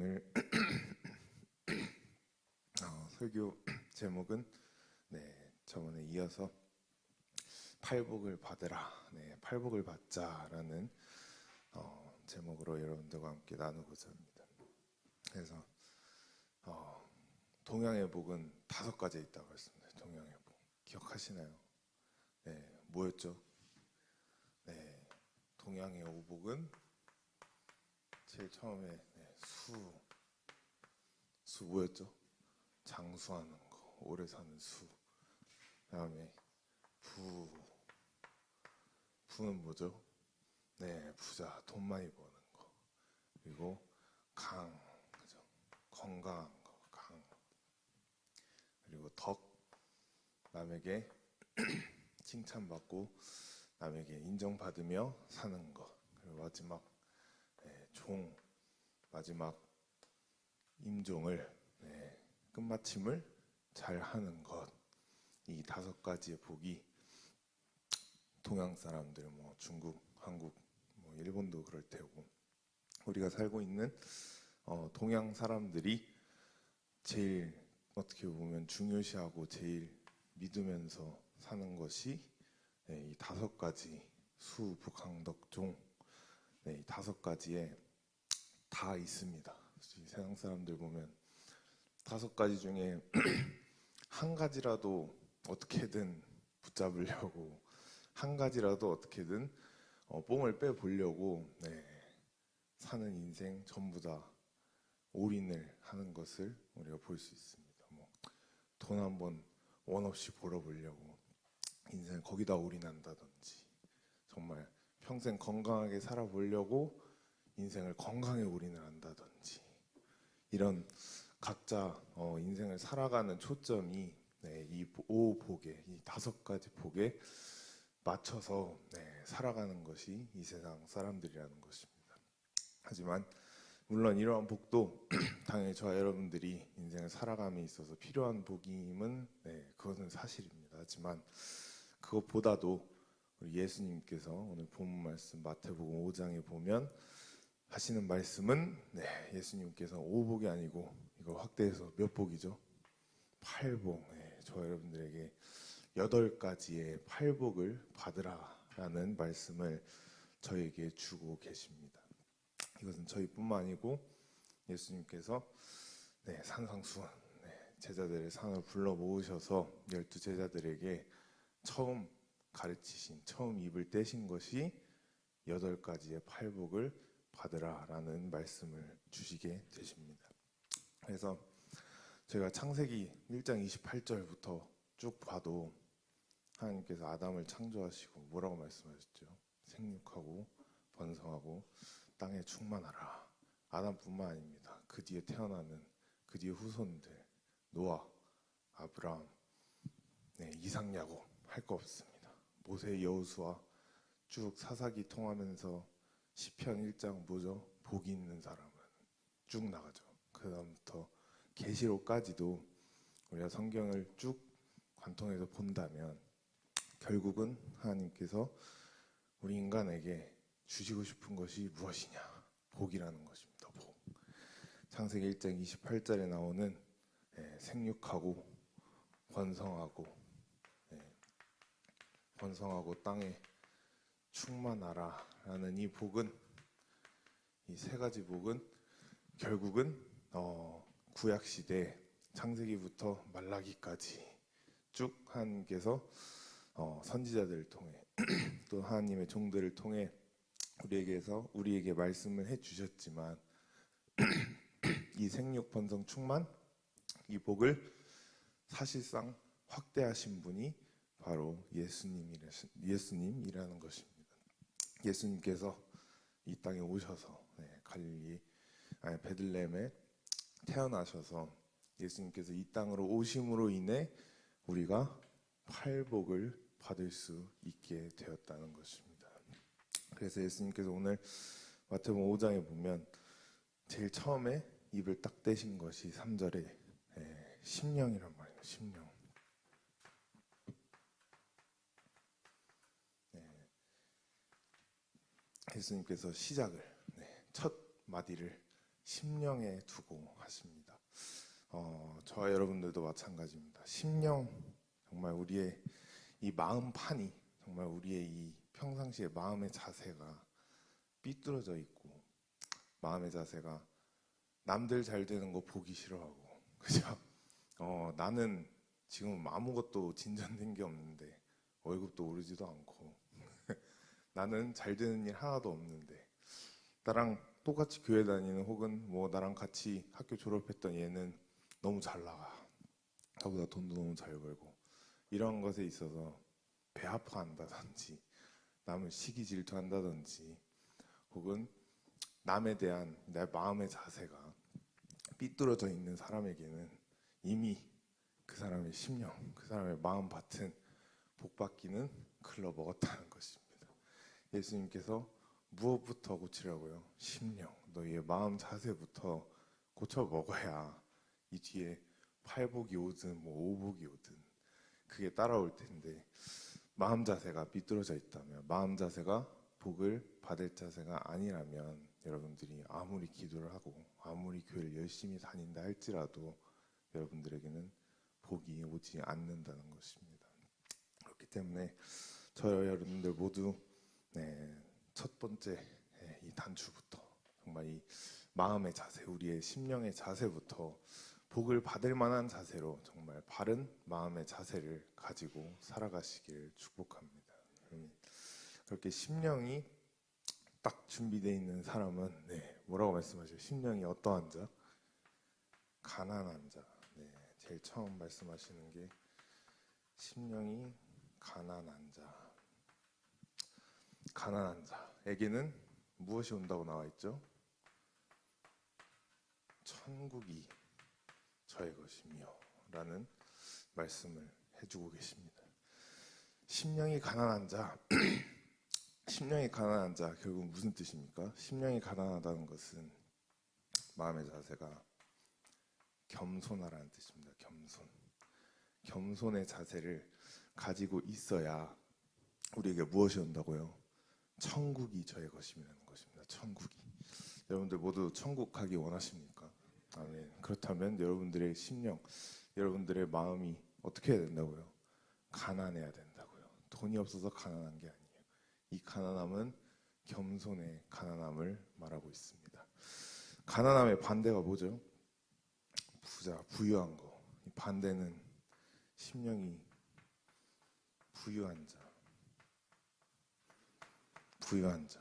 오늘 설교 제목은 저번에 이어서 팔복을 받으라, 팔복을 받자라는 제목으로 여러분들과 함께 나누고자 합니다. 그래서 동양의 복은 5가지 있다고 했습니다. 동양의 복 기억하시나요? 뭐였죠? 동양의 오복은 제일 처음에 수 뭐였죠? 장수하는 거, 오래 사는 수. 그다음에 부는 뭐죠? 부자, 돈 많이 버는 거. 그리고 그죠? 건강한 거, 강. 그리고 덕, 남에게 칭찬받고 남에게 인정받으며 사는 거. 그리고 마지막 마지막 임종을 끝마침을 잘 하는 것. 이 5가지의 복이 동양 사람들, 중국, 한국, 일본도 그럴 테고 우리가 살고 있는 동양 사람들이 제일 어떻게 보면 중요시하고 제일 믿으면서 사는 것이 이 5가지 수, 북, 강, 덕, 종, 이 5가지에 다 있습니다. 이 세상 사람들 보면 5가지 중에 한 가지라도 어떻게든 붙잡으려고, 한 가지라도 어떻게든 뽕을 빼보려고 사는 인생 전부 다 올인을 하는 것을 우리가 볼 수 있습니다. 돈 한번 원 없이 벌어보려고 인생 거기다 올인한다든지, 정말 평생 건강하게 살아보려고 인생을 건강에 올인을 한다든지, 이런 각자 인생을 살아가는 초점이 이 5복에, 이 5가지 복에 맞춰서 살아가는 것이 이 세상 사람들이라는 것입니다. 하지만 물론 이러한 복도 당연히 저와 여러분들이 인생을 살아감에 있어서 필요한 복임은 그것은 사실입니다. 하지만 그것보다도 우리 예수님께서 오늘 본문 말씀 마태복음 5장에 보면 하시는 말씀은 예수님께서 5복이 아니고 이거 확대해서 몇 복이죠? 8복. 저와 여러분들에게 8가지의 팔복을 받으라라는 말씀을 저에게 주고 계십니다. 이것은 저희뿐만 아니고 예수님께서 산상수훈 제자들의 산을 불러 모으셔서 12제자들에게 처음 가르치신, 처음 입을 떼신 것이 8가지의 팔복을 받으라라는 말씀을 주시게 되십니다. 그래서 저희가 창세기 1장 28절부터 쭉 봐도 하나님께서 아담을 창조하시고 뭐라고 말씀하셨죠? 생육하고 번성하고 땅에 충만하라. 아담뿐만 아닙니다. 그 뒤에 태어나는 그 뒤에 후손들, 노아, 아브라함, 이삭, 야곱 할 거 없습니다. 모세, 여호수아 쭉 사사기 통하면서 시편 1장 뭐죠? 복이 있는 사람은 쭉 나가죠. 그 다음부터 계시록까지도 우리가 성경을 쭉 관통해서 본다면 결국은 하나님께서 우리 인간에게 주시고 싶은 것이 무엇이냐? 복이라는 것입니다. 복. 창세기 1장 28절에 나오는 생육하고 번성하고 땅에 충만하라 라는 이 복은, 이 3가지 복은 결국은 구약시대 창세기부터 말라기까지 쭉 하나님께서 선지자들을 통해 또 하나님의 종들을 통해 우리에게 말씀을 해주셨지만 이 생육, 번성, 충만, 이 복을 사실상 확대하신 분이 바로 예수님이라는 것입니다. 예수님께서 이 땅에 오셔서 베들레헴에 태어나셔서 예수님께서 이 땅으로 오심으로 인해 우리가 팔복을 받을 수 있게 되었다는 것입니다. 그래서 예수님께서 오늘 마태복음 5장에 보면 제일 처음에 입을 딱 떼신 것이 3절에 심령이란 말이에요. 심령. 예수님께서 시작을, 첫 마디를 심령에 두고 하십니다. 저와 여러분들도 마찬가지입니다. 심령, 정말 우리의 이 마음판이, 정말 우리의 이 평상시의 마음의 자세가 삐뚤어져 있고, 마음의 자세가 남들 잘 되는 거 보기 싫어하고, 그죠? 나는 지금 아무것도 진전된 게 없는데 월급도 오르지도 않고 나는 잘 되는 일 하나도 없는데, 나랑 똑같이 교회 다니는 혹은 뭐 나랑 같이 학교 졸업했던 얘는 너무 잘 나가, 나보다 돈도 너무 잘 벌고, 이런 것에 있어서 배 아파한다든지 남을 시기 질투한다든지, 혹은 남에 대한 내 마음의 자세가 삐뚤어져 있는 사람에게는 이미 그 사람의 심령, 그 사람의 마음밭은 복받기는 글러 먹었다는 것입니다. 예수님께서 무엇부터 고치라고요? 심령, 너희의 마음 자세부터 고쳐 먹어야 이 뒤에 팔복이 오든 뭐 오복이 오든 그게 따라올 텐데, 마음 자세가 삐뚤어져 있다면, 마음 자세가 복을 받을 자세가 아니라면, 여러분들이 아무리 기도를 하고 아무리 교회를 열심히 다닌다 할지라도 여러분들에게는 복이 오지 않는다는 것입니다. 그렇기 때문에 저와 여러분들 모두 첫 번째 이 단추부터, 정말 이 마음의 자세, 우리의 심령의 자세부터 복을 받을 만한 자세로, 정말 바른 마음의 자세를 가지고 살아가시길 축복합니다. 그렇게 심령이 딱 준비되어 있는 사람은 뭐라고 말씀하셔요? 심령이 어떠한 자? 가난한 자. 제일 처음 말씀하시는 게 심령이 가난한 자. 가난한 자에게는 무엇이 온다고 나와 있죠? 천국이 저의 것이며 라는 말씀을 해주고 계십니다. 심령이 가난한 자, 심령이 가난한 자, 결국 무슨 뜻입니까? 심령이 가난하다는 것은 마음의 자세가 겸손하라는 뜻입니다. 겸손의 자세를 가지고 있어야 우리에게 무엇이 온다고요? 천국이 저의 것이라는 것입니다. 천국이. 여러분들 모두 천국 가기 원하십니까? 아멘. 그렇다면 여러분들의 심령, 여러분들의 마음이 어떻게 해야 된다고요? 가난해야 된다고요. 돈이 없어서 가난한 게 아니에요. 이 가난함은 겸손의 가난함을 말하고 있습니다. 가난함의 반대가 뭐죠? 부자, 부유한 거. 이 반대는 심령이 부유한 자. 부유한 자.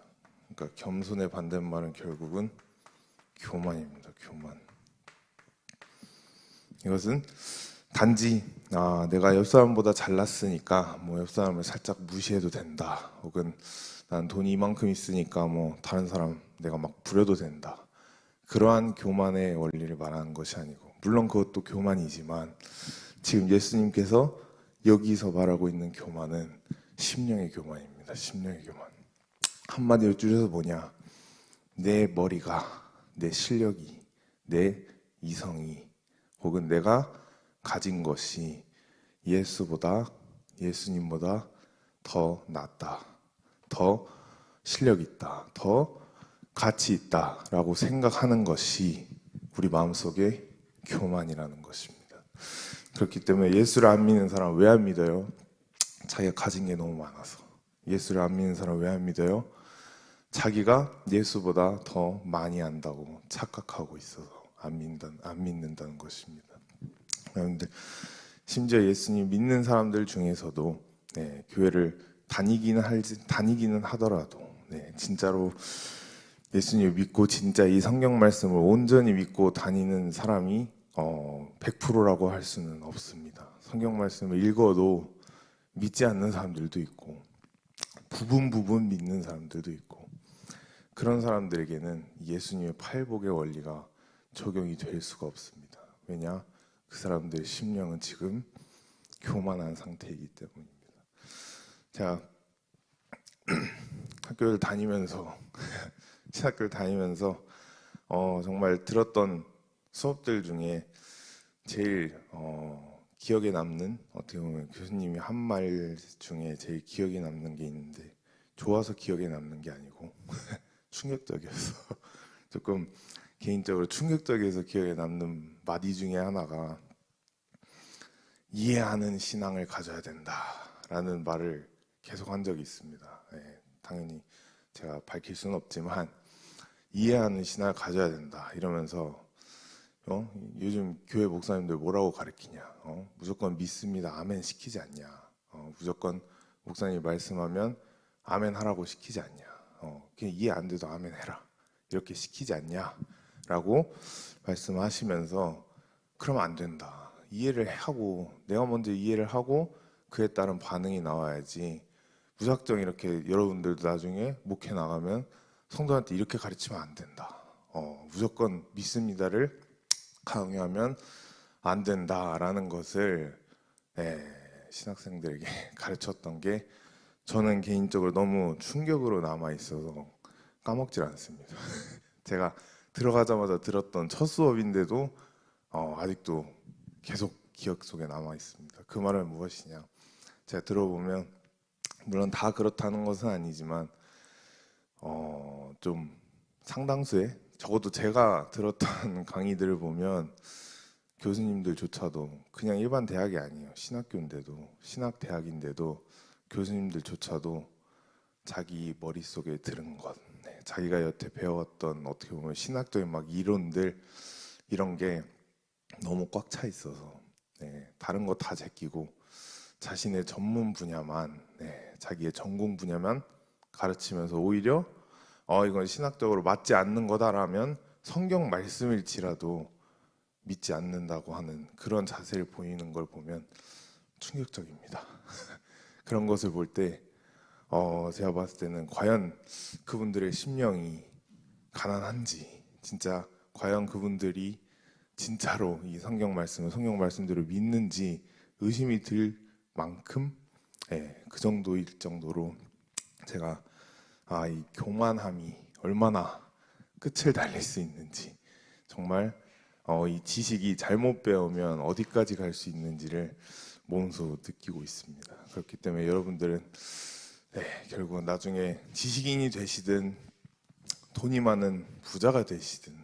그러니까 겸손의 반대말은 결국은 교만입니다. 교만. 이것은 단지 내가 옆 사람보다 잘났으니까 뭐 옆 사람을 살짝 무시해도 된다, 혹은 난 돈이 이만큼 있으니까 뭐 다른 사람 내가 막 부려도 된다, 그러한 교만의 원리를 말하는 것이 아니고, 물론 그것도 교만이지만 지금 예수님께서 여기서 말하고 있는 교만은 심령의 교만입니다. 심령의 교만. 한마디로 줄여서 뭐냐? 내 머리가, 내 실력이, 내 이성이, 혹은 내가 가진 것이 예수님보다 더 낫다, 더 실력 있다, 더 가치 있다라고 생각하는 것이 우리 마음속에 교만이라는 것입니다. 그렇기 때문에 예수를 안 믿는 사람 왜 안 믿어요? 자기가 가진 게 너무 많아서. 예수를 안 믿는 사람 왜 안 믿어요? 자기가 예수보다 더 많이 안다고 착각하고 있어서 안 믿는다는 것입니다. 여러분들, 심지어 예수님 믿는 사람들 중에서도 교회를 다니기는 하더라도 진짜로 예수님을 믿고 진짜 이 성경 말씀을 온전히 믿고 다니는 사람이 100%라고 할 수는 없습니다. 성경 말씀을 읽어도 믿지 않는 사람들도 있고, 부분 믿는 사람들도 있고, 그런 사람들에게는 예수님의 팔복의 원리가 적용이 될 수가 없습니다. 왜냐? 그 사람들의 심령은 지금 교만한 상태이기 때문입니다. 제가 학교를 다니면서 신학교를 다니면서 정말 들었던 수업들 중에 제일 기억에 남는, 어떻게 보면 교수님이 한 말 중에 제일 기억에 남는 게 있는데, 좋아서 기억에 남는 게 아니고 충격적이어서 조금 개인적으로 충격적이어서 기억에 남는 마디 중에 하나가 이해하는 신앙을 가져야 된다라는 말을 계속 한 적이 있습니다. 네, 당연히 제가 밝힐 수는 없지만 이해하는 신앙을 가져야 된다 이러면서 요즘 교회 목사님들 뭐라고 가르치냐, 무조건 믿습니다 아멘 시키지 않냐, 무조건 목사님이 말씀하면 아멘 하라고 시키지 않냐, 그냥 이해 안 돼도 아멘 해라 이렇게 시키지 않냐 라고 말씀하시면서 그러면 안 된다, 이해를 하고 내가 먼저 이해를 하고 그에 따른 반응이 나와야지 무작정 이렇게 여러분들도 나중에 목회 나가면 성도한테 이렇게 가르치면 안 된다, 무조건 믿습니다를 강요하면 안 된다라는 것을 신학생들에게 가르쳤던 게 저는 개인적으로 너무 충격으로 남아 있어서 까먹질 않습니다. 제가 들어가자마자 들었던 첫 수업인데도 아직도 계속 기억 속에 남아 있습니다. 그 말은 무엇이냐? 제가 들어보면 물론 다 그렇다는 것은 아니지만 좀 상당수의 적어도 제가 들었던 강의들을 보면 교수님들조차도 그냥 일반 대학이 아니에요. 신학교인데도 신학대학인데도 교수님들조차도 자기 머릿속에 들은 것, 자기가 여태 배웠던 어떻게 보면 신학적인 막 이론들 이런 게 너무 꽉 차 있어서 다른 거 다 제끼고 자신의 전문 분야만 자기의 전공 분야만 가르치면서 오히려 이건 신학적으로 맞지 않는 거다라면 성경 말씀일지라도 믿지 않는다고 하는 그런 자세를 보이는 걸 보면 충격적입니다. 그런 것을 볼 때 제가 봤을 때는 과연 그분들의 심령이 가난한지, 진짜 과연 그분들이 진짜로 이 성경 말씀대로 믿는지 의심이 들 만큼 그 정도일 정도로 제가 이 교만함이 얼마나 끝을 달릴 수 있는지, 정말 이 지식이 잘못 배우면 어디까지 갈 수 있는지를 몸소 느끼고 있습니다. 그렇기 때문에 여러분들은 결국은 나중에 지식인이 되시든 돈이 많은 부자가 되시든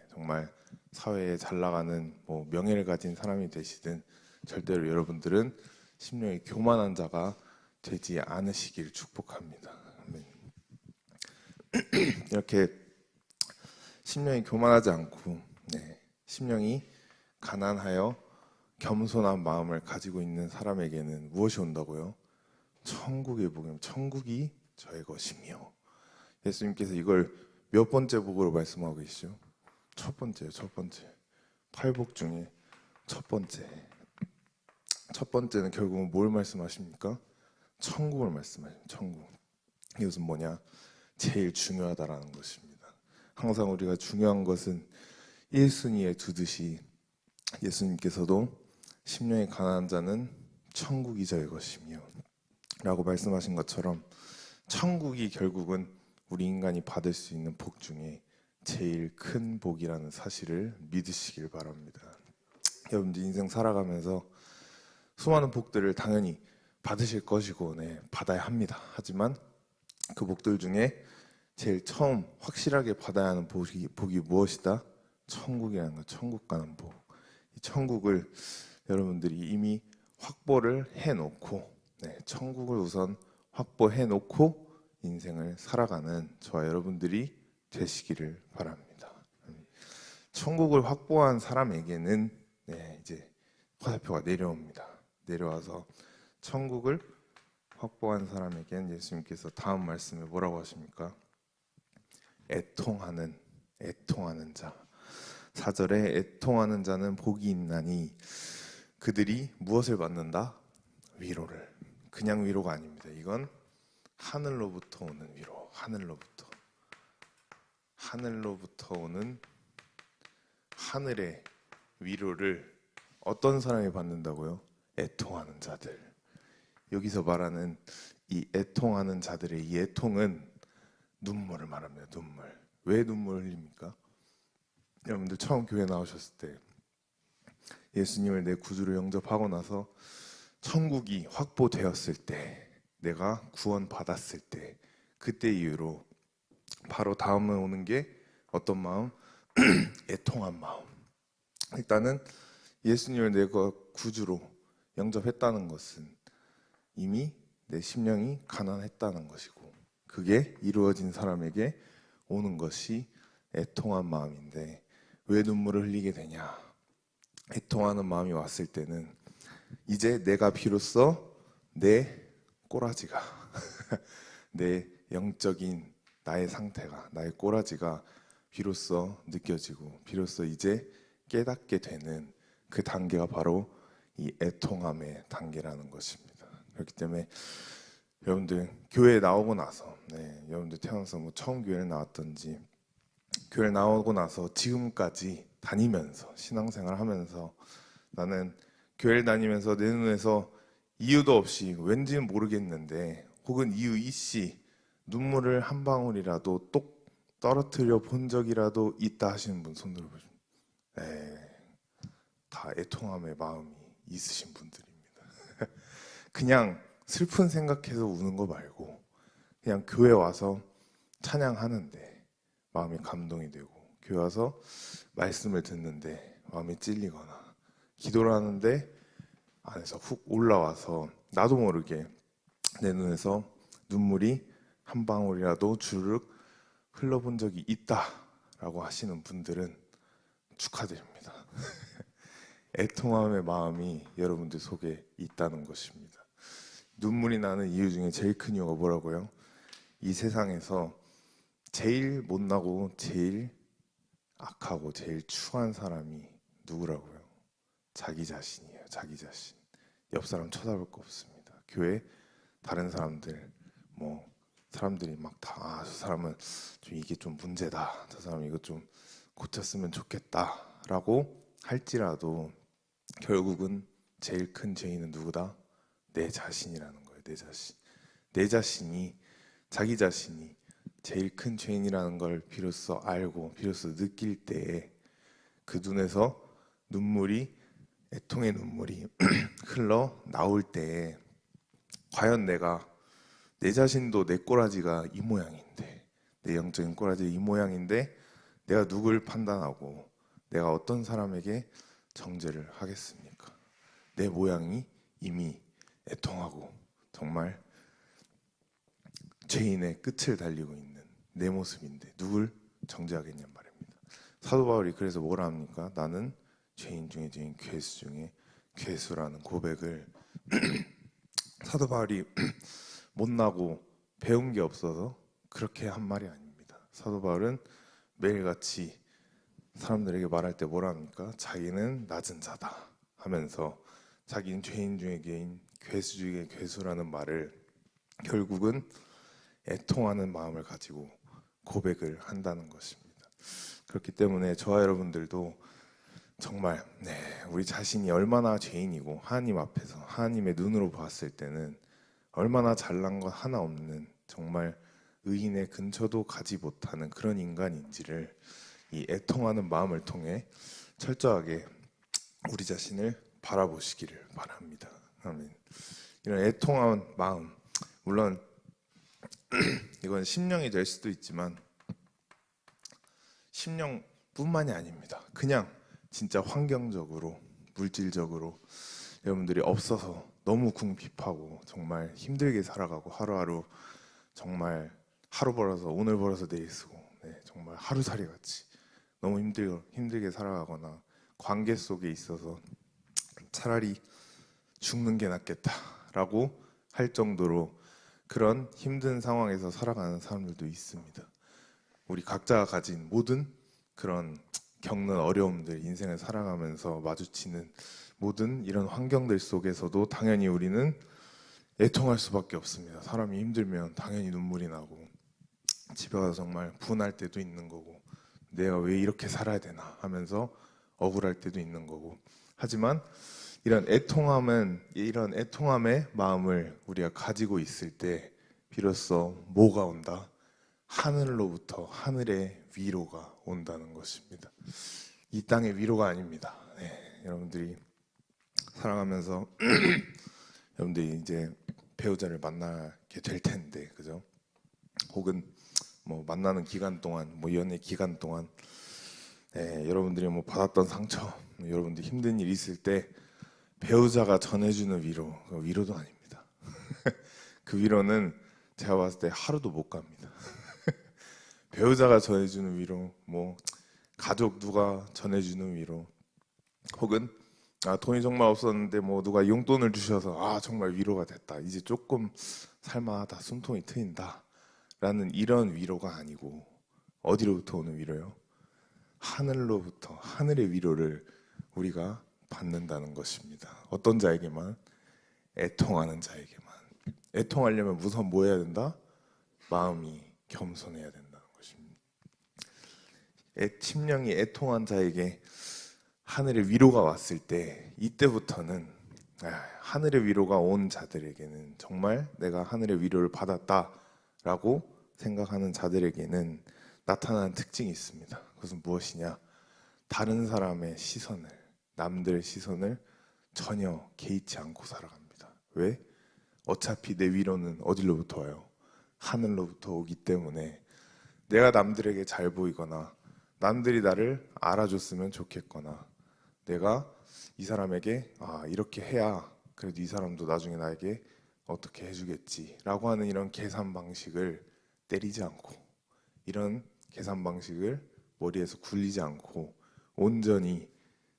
정말 사회에 잘 나가는 명예를 가진 사람이 되시든 절대로 여러분들은 심령이 교만한 자가 되지 않으시길 축복합니다. 아멘. 이렇게 심령이 교만하지 않고 심령이 가난하여 겸손한 마음을 가지고 있는 사람에게는 무엇이 온다고요? 천국의 복음, 천국이 저의 것이며. 예수님께서 이걸 몇 번째 복으로 말씀하고 계시죠? 첫 번째요, 첫 번째. 팔복 중에 첫 번째. 첫 번째는 결국은 뭘 말씀하십니까? 천국을 말씀하십니다. 천국. 이것은 뭐냐? 제일 중요하다라는 것입니다. 항상 우리가 중요한 것은 1순위에 두듯이 예수님께서도 심령이 가난한 자는 천국이 저의 것이며 라고 말씀하신 것처럼 천국이 결국은 우리 인간이 받을 수 있는 복 중에 제일 큰 복이라는 사실을 믿으시길 바랍니다. 여러분들 인생 살아가면서 수많은 복들을 당연히 받으실 것이고 받아야 합니다. 하지만 그 복들 중에 제일 처음 확실하게 받아야 하는 복이 무엇이다? 천국이라는 거, 천국 가는 복. 이 천국을 여러분들이 이미 확보를 해놓고 천국을 우선 확보해놓고 인생을 살아가는 저와 여러분들이 되시기를 바랍니다. 천국을 확보한 사람에게는 이제 화살표가 내려옵니다. 내려와서 천국을 확보한 사람에게는 예수님께서 다음 말씀에 뭐라고 하십니까? 애통하는 자. 4절에 애통하는 자는 복이 있나니 그들이 무엇을 받는다? 위로를. 그냥 위로가 아닙니다. 이건 하늘로부터 오는 위로. 하늘로부터 오는 하늘의 위로를 어떤 사람이 받는다고요? 애통하는 자들. 여기서 말하는 이 애통하는 자들의 이 애통은 눈물을 말합니다. 눈물. 왜 눈물을 흘립니까? 여러분들 처음 교회 나오셨을 때 예수님을 내 구주로 영접하고 나서 천국이 확보되었을 때, 내가 구원받았을 때, 그때 이후로 바로 다음에 오는 게 어떤 마음? 애통한 마음. 일단은 예수님을 내가 구주로 영접했다는 것은 이미 내 심령이 가난했다는 것이고, 그게 이루어진 사람에게 오는 것이 애통한 마음인데, 왜 눈물을 흘리게 되냐? 애통하는 마음이 왔을 때는 이제 내가 비로소 내 꼬라지가 내 영적인 나의 상태가, 나의 꼬라지가 비로소 느껴지고 비로소 이제 깨닫게 되는 그 단계가 바로 이 애통함의 단계라는 것입니다. 그렇기 때문에 여러분들 교회에 나오고 나서, 여러분들 태어나서 뭐 처음 교회를 나왔던지 교회를 나오고 나서 지금까지 다니면서 신앙생활 하면서 나는 교회를 다니면서 내 눈에서 이유도 없이 왠지는 모르겠는데 혹은 이유 이씨 눈물을 한 방울이라도 똑 떨어뜨려 본 적이라도 있다 하시는 분 손 들어보시면, 다 애통함의 마음이 있으신 분들입니다. 그냥 슬픈 생각해서 우는 거 말고 그냥 교회 와서 찬양하는데 마음이 감동이 되고, 교회 와서 말씀을 듣는데 마음이 찔리거나, 기도를 하는데 안에서 훅 올라와서 나도 모르게 내 눈에서 눈물이 한 방울이라도 주르륵 흘러본 적이 있다라고 하시는 분들은 축하드립니다. 애통함의 마음이 여러분들 속에 있다는 것입니다. 눈물이 나는 이유 중에 제일 큰 이유가 뭐라고요? 이 세상에서 제일 못나고 제일 악하고 제일 추한 사람이 누구라고요? 자기 자신이에요. 자기 자신. 옆 사람 쳐다볼 거 없습니다. 교회 다른 사람들 사람들이 막 다 저 사람은 좀 이게 좀 문제다, 저 사람 이거 좀 고쳤으면 좋겠다라고 할지라도 결국은 제일 큰 죄인은 누구다? 내 자신이라는 거예요. 내 자신. 내 자신이, 자기 자신이 제일 큰 죄인이라는 걸 비로소 알고 비로소 느낄 때에 그 눈에서 눈물이, 애통의 눈물이 흘러 나올 때에 과연 내 자신도 내 꼬라지가 이 모양인데, 내 영적인 꼬라지가 이 모양인데 내가 누굴 판단하고 내가 어떤 사람에게 정죄를 하겠습니까? 내 모양이 이미 애통하고 정말 죄인의 끝을 달리고 있는 내 모습인데 누굴 정죄하겠냔 말입니다. 사도 바울이 그래서 뭐라 합니까? 나는 죄인 중에 죄인, 괴수 중에 괴수라는 고백을 사도 바울이 못나고 배운 게 없어서 그렇게 한 말이 아닙니다. 사도 바울은 매일같이 사람들에게 말할 때 뭐라 합니까? 자기는 낮은 자다 하면서 자기는 죄인 중에 죄인, 괴수 중에 괴수라는 말을 결국은 애통하는 마음을 가지고 고백을 한다는 것입니다. 그렇기 때문에 저와 여러분들도 정말 우리 자신이 얼마나 죄인이고 하나님 앞에서 하나님의 눈으로 봤을 때는 얼마나 잘난 것 하나 없는 정말 의인의 근처도 가지 못하는 그런 인간인지를 이 애통하는 마음을 통해 철저하게 우리 자신을 바라보시기를 바랍니다. 아멘. 이런 애통한 마음, 물론 이건 심령이 될 수도 있지만 심령뿐만이 아닙니다. 그냥 진짜 환경적으로, 물질적으로 여러분들이 없어서 너무 궁핍하고 정말 힘들게 살아가고 하루하루 정말 하루 벌어서 오늘 벌어서 내일 쓰고 정말 하루살이 같이 너무 힘들게 살아가거나 관계 속에 있어서 차라리 죽는 게 낫겠다라고 할 정도로 그런 힘든 상황에서 살아가는 사람들도 있습니다. 우리 각자가 가진 모든 그런 겪는 어려움들, 인생을 살아가면서 마주치는 모든 이런 환경들 속에서도 당연히 우리는 애통할 수밖에 없습니다. 사람이 힘들면 당연히 눈물이 나고 집에 가서 정말 분할 때도 있는 거고, 내가 왜 이렇게 살아야 되나 하면서 억울할 때도 있는 거고. 하지만 이런 애통함의 마음을 우리가 가지고 있을 때 비로소 뭐가 온다? 하늘로부터 하늘의 위로가 온다는 것입니다. 이 땅의 위로가 아닙니다. 여러분들이 살아가면서 여러분들이 이제 배우자를 만나게 될 텐데, 그죠? 혹은 만나는 기간 동안, 연애 기간 동안 네, 여러분들이 뭐 받았던 상처, 여러분들 힘든 일 있을 때 배우자가 전해주는 위로, 위로도 아닙니다. 그 위로는 제가 봤을 때 하루도 못 갑니다. 배우자가 전해주는 위로, 뭐 가족 누가 전해주는 위로, 혹은 돈이 정말 없었는데 뭐 누가 용돈을 주셔서 정말 위로가 됐다. 이제 조금 살만하다. 숨통이 트인다. 라는 이런 위로가 아니고 어디로부터 오는 위로요? 하늘로부터 하늘의 위로를 우리가 받는다는 것입니다. 어떤 자에게만? 애통하는 자에게만. 애통하려면 우선 뭐 해야 된다? 마음이 겸손해야 된다는 것입니다. 심령이 애통한 자에게 하늘의 위로가 왔을 때 이때부터는 하늘의 위로가 온 자들에게는 정말 내가 하늘의 위로를 받았다라고 생각하는 자들에게는 나타나는 특징이 있습니다. 그것은 무엇이냐? 다른 사람의 시선을, 남들의 시선을 전혀 개의치 않고 살아갑니다. 왜? 어차피 내 위로는 어디로부터 와요? 하늘로부터 오기 때문에 내가 남들에게 잘 보이거나 남들이 나를 알아줬으면 좋겠거나 내가 이 사람에게 이렇게 해야 그래도 이 사람도 나중에 나에게 어떻게 해주겠지 라고 하는 이런 계산 방식을 때리지 않고 이런 계산 방식을 머리에서 굴리지 않고 온전히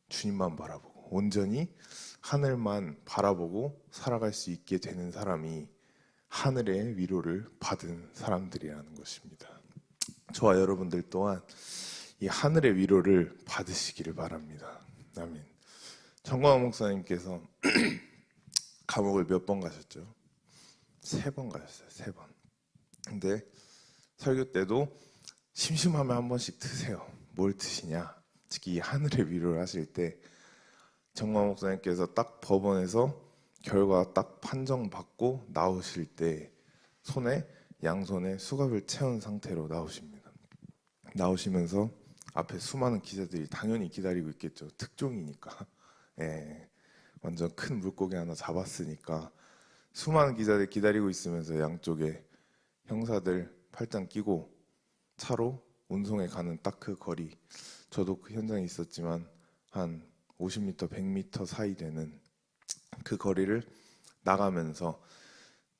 주님만 바라보고 온전히 하늘만 바라보고 살아갈 수 있게 되는 사람이 하늘의 위로를 받은 사람들이라는 것입니다. 저와 여러분들 또한 이 하늘의 위로를 받으시기를 바랍니다. 아멘. 정광훈 목사님께서 감옥을 몇 번 가셨죠? 3번 가셨어요. 3번. 근데 설교 때도 심심하면 한 번씩 트세요. 뭘 트시냐? 특히 이 하늘의 위로를 하실 때 정광훈 목사님께서 딱 법원에서 결과 딱 판정받고 나오실 때 양손에 수갑을 채운 상태로 나오십니다. 나오시면서 앞에 수많은 기자들이 당연히 기다리고 있겠죠. 특종이니까. 예, 완전 큰 물고기 하나 잡았으니까 수많은 기자들이 기다리고 있으면서 양쪽에 형사들 팔짱 끼고 차로 운송에 가는 딱 그 거리, 저도 그 현장에 있었지만 한 50m, 100m 사이 되는 그 거리를 나가면서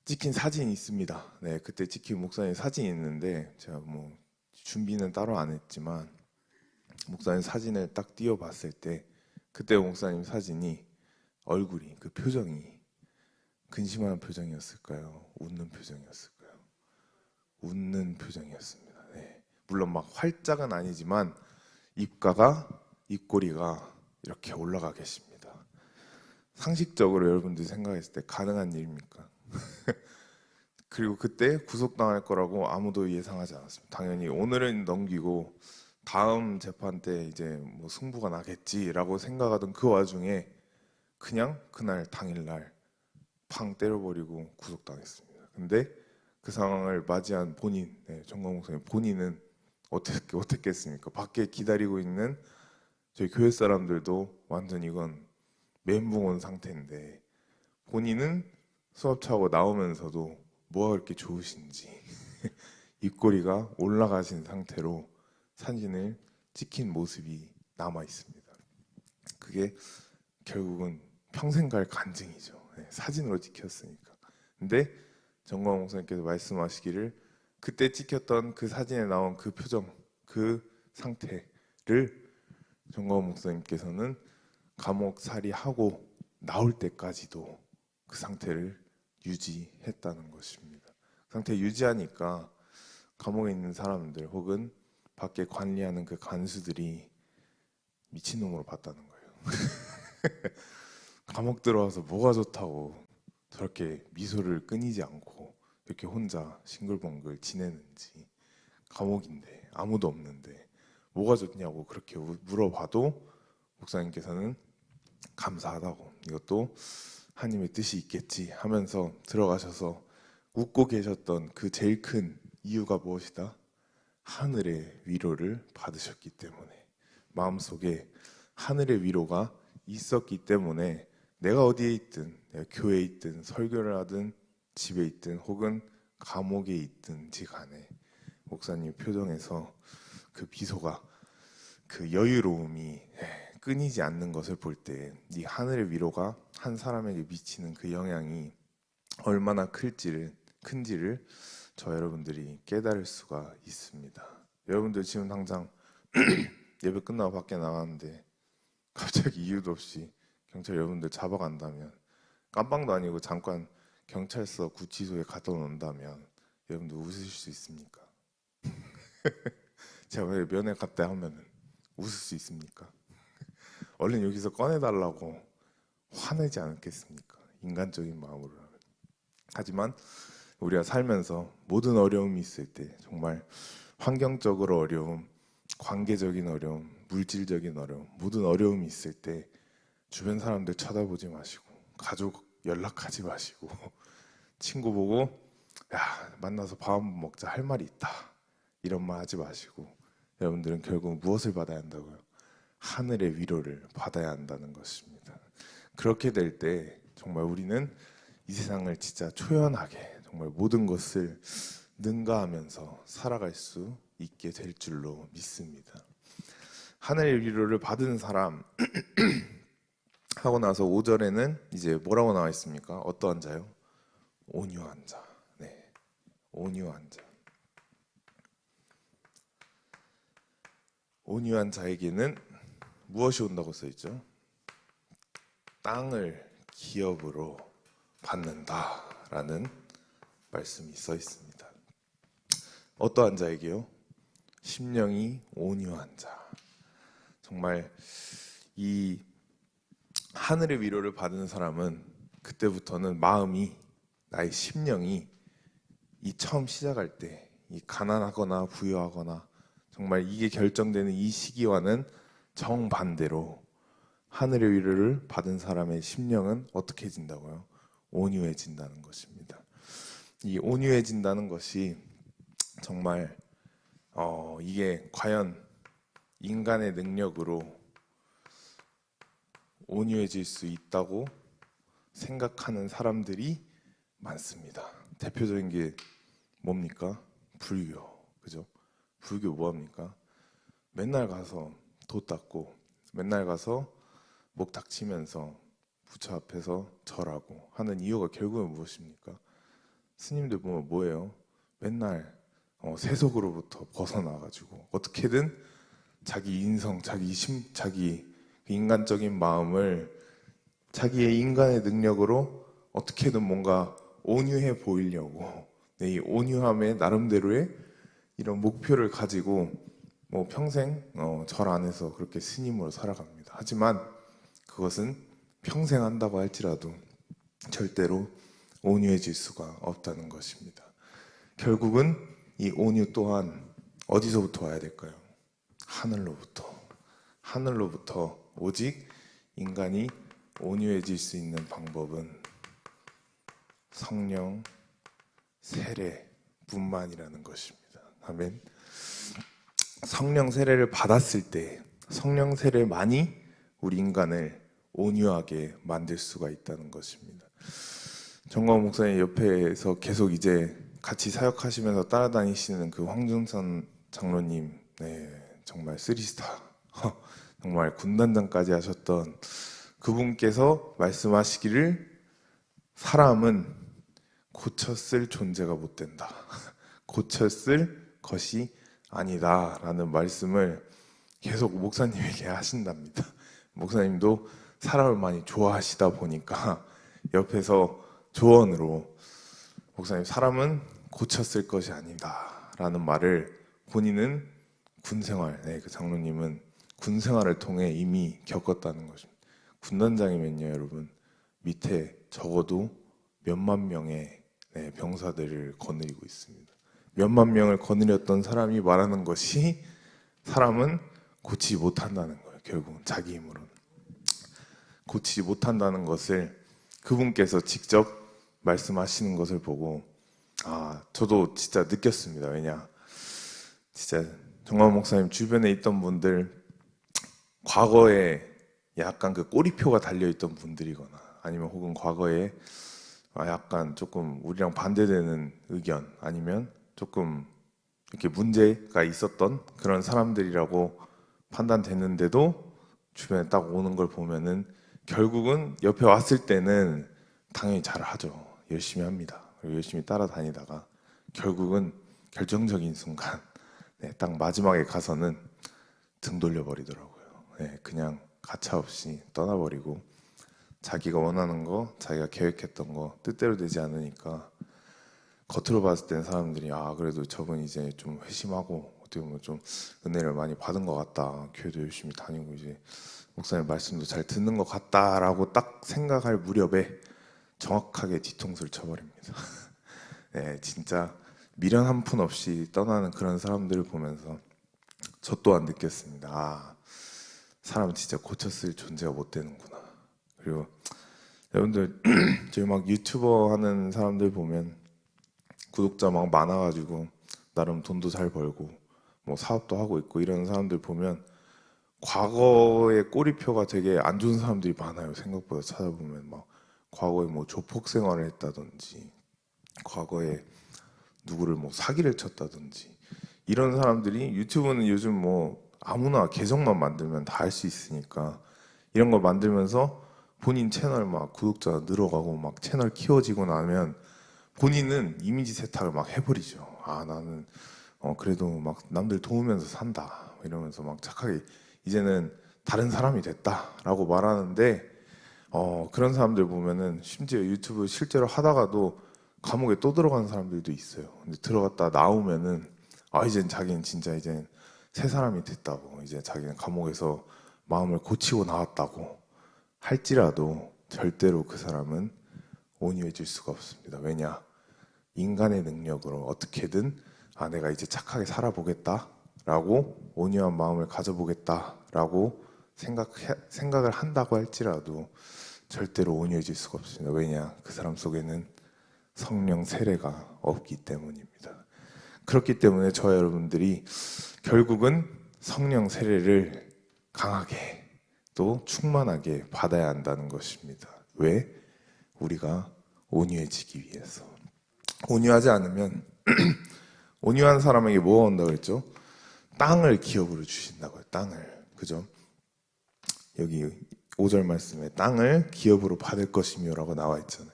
찍힌 사진이 있습니다. 네, 그때 찍힌 목사님 사진이 있는데 제가 뭐 준비는 따로 안 했지만 목사님 사진을 딱 띄워봤을 때 그때 목사님 사진이 얼굴이 그 표정이 근심하는 표정이었을까요? 웃는 표정이었을까요? 웃는 표정이었습니다. 네. 물론 막 활짝은 아니지만 입꼬리가 이렇게 올라가 계십니다. 상식적으로 여러분들이 생각했을 때 가능한 일입니까? 그리고 그때 구속당할 거라고 아무도 예상하지 않았습니다. 당연히 오늘은 넘기고 다음 재판 때 이제 뭐 승부가 나겠지라고 생각하던 그 와중에 그냥 그날 당일날 팡 때려버리고 구속당했습니다. 근데 그 상황을 맞이한 본인, 정광훈 목사님 본인은 어떻게 했습니까? 밖에 기다리고 있는 저희 교회 사람들도 완전 이건 멘붕 온 상태인데 본인은 수업차고 나오면서도 뭐가 그렇게 좋으신지 입꼬리가 올라가신 상태로 사진을 찍힌 모습이 남아 있습니다. 그게 결국은 평생 갈 간증이죠. 사진으로 찍혔으니까. 근데 정광훈 목사님께서 말씀하시기를 그때 찍혔던 그 사진에 나온 그 표정, 그 상태를 정광훈 목사님께서는 감옥살이하고 나올 때까지도 그 상태를 유지했다는 것입니다. 그 상태 유지하니까 감옥에 있는 사람들 혹은 밖에 관리하는 그 간수들이 미친놈으로 봤다는 거예요. 감옥 들어와서 뭐가 좋다고 저렇게 미소를 끊이지 않고 이렇게 혼자 싱글벙글 지내는지, 감옥인데 아무도 없는데 뭐가 좋냐고 그렇게 물어봐도 목사님께서는 감사하다고, 이것도 하나님의 뜻이 있겠지 하면서 들어가셔서 웃고 계셨던 그 제일 큰 이유가 무엇이다? 하늘의 위로를 받으셨기 때문에, 마음속에 하늘의 위로가 있었기 때문에 내가 어디에 있든, 내가 교회에 있든 설교를 하든 집에 있든 혹은 감옥에 있든지 간에 목사님 표정에서 그 미소가, 그 여유로움이 끊이지 않는 것을 볼 때 이 하늘의 위로가 한 사람에게 미치는 그 영향이 얼마나 큰지를 저 여러분들이 깨달을 수가 있습니다. 여러분들 지금 당장 예배 끝나고 밖에 나갔는데 갑자기 이유도 없이 경찰 여러분들 잡아간다면, 깜빵도 아니고 잠깐 경찰서 구치소에 가둬 놓는다면 여러분들 웃으실 수 있습니까? 제가 왜 면회 갔다 하면은 웃을 수 있습니까? 얼른 여기서 꺼내달라고 화내지 않겠습니까? 인간적인 마음으로. 하지만 우리가 살면서 모든 어려움이 있을 때, 정말 환경적으로 어려움, 관계적인 어려움, 물질적인 어려움, 모든 어려움이 있을 때 주변 사람들 쳐다보지 마시고, 가족 연락하지 마시고, 친구 보고 야 만나서 밥 한번 먹자 할 말이 있다 이런 말 하지 마시고, 여러분들은 결국 무엇을 받아야 한다고요? 하늘의 위로를 받아야 한다는 것입니다. 그렇게 될 때 정말 우리는 이 세상을 진짜 초연하게 정말 모든 것을 능가하면서 살아갈 수 있게 될 줄로 믿습니다. 하늘의 위로를 받은 사람 하고 나서 5절에는 이제 뭐라고 나와 있습니까? 어떠한 자요? 온유한 자. 네, 온유한 자. 온유한 자에게는 무엇이 온다고 써 있죠? 땅을 기업으로 받는다라는 말씀이 써 있습니다. 어떠한 자에게요? 심령이 온유한 자. 정말 이 하늘의 위로를 받은 사람은 그때부터는 마음이, 나의 심령이 이 처음 시작할 때 이 가난하거나 부유하거나 정말 이게 결정되는 이 시기와는 정반대로 하늘의 위로를 받은 사람의 심령은 어떻게 해진다고요? 온유해진다는 것입니다. 이 온유해진다는 것이 정말 이게 과연 인간의 능력으로 온유해질 수 있다고 생각하는 사람들이 많습니다. 대표적인 게 뭡니까? 불교. 그죠? 불교 뭐합니까? 맨날 가서 도 닦고, 맨날 가서 목 닥치면서 부처 앞에서 절하고 하는 이유가 결국은 무엇입니까? 스님들 보면 뭐예요? 맨날 세속으로부터 벗어나가지고 어떻게든 자기 인성, 자기 인간적인 마음을 자기의 인간의 능력으로 어떻게든 뭔가 온유해 보이려고, 이 온유함의 나름대로의 이런 목표를 가지고 뭐 평생 절 안에서 그렇게 스님으로 살아갑니다. 하지만 그것은 평생 한다고 할지라도 절대로 온유해질 수가 없다는 것입니다. 결국은 이 온유 또한 어디서부터 와야 될까요? 하늘로부터. 오직 인간이 온유해질 수 있는 방법은 성령 세례뿐만이라는 것입니다. 아멘. 성령 세례를 받았을 때 성령 세례만이 우리 인간을 온유하게 만들 수가 있다는 것입니다. 정광훈 목사님 옆에서 계속 이제 같이 사역하시면서 따라다니시는 그 황준선 장로님, 네, 정말 쓰리스타, 정말 군단장까지 하셨던 그분께서 말씀하시기를 사람은 고쳤을 존재가 못 된다. 고쳤을 것이 아니다 라는 말씀을 계속 목사님에게 하신답니다. 목사님도 사람을 많이 좋아하시다 보니까 옆에서 조언으로 목사님, 사람은 고쳤을 것이 아니다 라는 말을 본인은 군생활, 그 장로님은 군생활을 통해 이미 겪었다는 것입니다. 군단장이면요 여러분, 밑에 적어도 몇만 명의 병사들을 거느리고 있습니다. 몇만 명을 거느렸던 사람이 말하는 것이 사람은 고치지 못한다는 거예요. 결국은 자기 힘으로는 고치지 못한다는 것을 그분께서 직접 말씀하시는 것을 보고 저도 진짜 느꼈습니다. 왜냐, 진짜 정광훈 목사님 주변에 있던 분들, 과거에 약간 그 꼬리표가 달려있던 분들이거나 아니면 혹은 과거에 약간 조금 우리랑 반대되는 의견, 아니면 조금 이렇게 문제가 있었던 그런 사람들이라고 판단됐는데도 주변에 딱 오는 걸 보면은 결국은 옆에 왔을 때는 당연히 잘하죠. 열심히 합니다. 그리고 열심히 따라다니다가 결국은 결정적인 순간, 네, 딱 마지막에 가서는 등 돌려버리더라고요. 네, 그냥 가차없이 떠나버리고 자기가 원하는 거, 자기가 계획했던 거 뜻대로 되지 않으니까 겉으로 봤을 땐 사람들이 그래도 저분 이제 좀 회심하고 어떻게 보면 좀 은혜를 많이 받은 것 같다. 교회도 열심히 다니고 이제 목사님 말씀도 잘 듣는 것 같다라고 딱 생각할 무렵에 정확하게 뒤통수를 쳐버립니다. 네, 진짜 미련 한 푼 없이 떠나는 그런 사람들을 보면서 저 또한 느꼈습니다. 사람은 진짜 고쳤을 존재가 못 되는구나. 그리고 여러분들 저희 막 유튜버 하는 사람들 보면 구독자 막 많아가지고 나름 돈도 잘 벌고 뭐 사업도 하고 있고 이런 사람들 보면 과거의 꼬리표가 되게 안 좋은 사람들이 많아요. 생각보다 찾아보면 막 과거에 뭐 조폭 생활을 했다든지 과거에 누구를 뭐 사기를 쳤다든지 이런 사람들이 유튜브는 요즘 뭐 아무나 계정만 만들면 다 할 수 있으니까 이런 걸 만들면서 본인 채널 막 구독자 늘어가고 막 채널 키워지고 나면 본인은 이미지 세탁을 막 해버리죠. 나는 그래도 막 남들 도우면서 산다 이러면서 막 착하게 이제는 다른 사람이 됐다라고 말하는데 그런 사람들 보면은 심지어 유튜브 실제로 하다가도 감옥에 또 들어가는 사람들도 있어요. 근데 들어갔다 나오면은 이젠 자기는 진짜 이젠 새 사람이 됐다고 이제 자기는 감옥에서 마음을 고치고 나왔다고 할지라도 절대로 그 사람은 온유해질 수가 없습니다. 왜냐? 인간의 능력으로 어떻게든 내가 이제 착하게 살아보겠다라고 온유한 마음을 가져보겠다라고 생각을 한다고 할지라도 절대로 온유해질 수가 없습니다. 왜냐? 그 사람 속에는 성령 세례가 없기 때문입니다. 그렇기 때문에 저와 여러분들이 결국은 성령 세례를 강하게 또 충만하게 받아야 한다는 것입니다. 왜? 우리가 온유해지기 위해서. 온유하지 않으면 온유한 사람에게 뭐가 온다고 했죠? 땅을 기업으로 주신다고요. 땅을. 그죠? 여기 5절 말씀에 땅을 기업으로 받을 것이며라고 나와 있잖아요.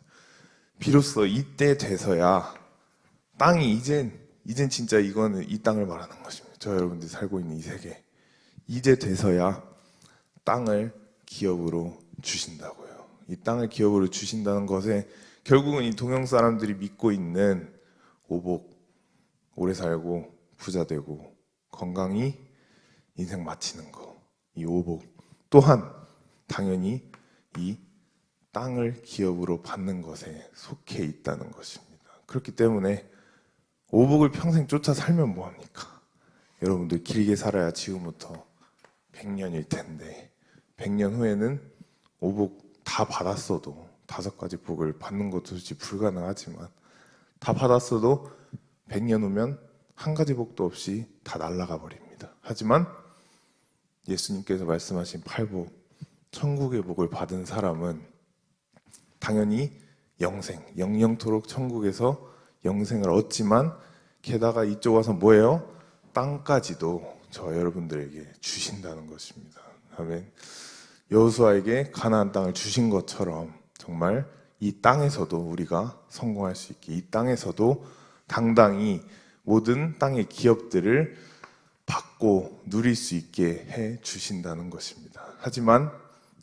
비로소 이때 돼서야 땅이 이젠 진짜 이거는 이 땅을 말하는 것입니다. 저 여러분들이 살고 있는 이 세계. 이제 돼서야 땅을 기업으로 주신다고요. 이 땅을 기업으로 주신다는 것에 결국은 이 동양 사람들이 믿고 있는 오복, 오래 살고 부자 되고 건강히 인생 마치는 거, 이 오복 또한 당연히 이 땅을 기업으로 받는 것에 속해 있다는 것입니다. 그렇기 때문에 오복을 평생 쫓아 살면 뭐합니까? 여러분들 길게 살아야 지금부터 100년일 텐데 100년 후에는 오복 다 받았어도 5가지 복을 받는 것도 솔직히 불가능하지만 다 받았어도 100년 후면 한 가지 복도 없이 다 날아가 버립니다. 하지만 예수님께서 말씀하신 8복, 천국의 복을 받은 사람은 당연히 영생, 영영토록 천국에서 영생을 얻지만 게다가 이쪽 와서 뭐예요? 땅까지도 저 여러분들에게 주신다는 것입니다. 아멘. 여호수아에게 가나안 땅을 주신 것처럼 정말 이 땅에서도 우리가 성공할 수 있게 이 땅에서도 당당히 모든 땅의 기업들을 받고 누릴 수 있게 해 주신다는 것입니다. 하지만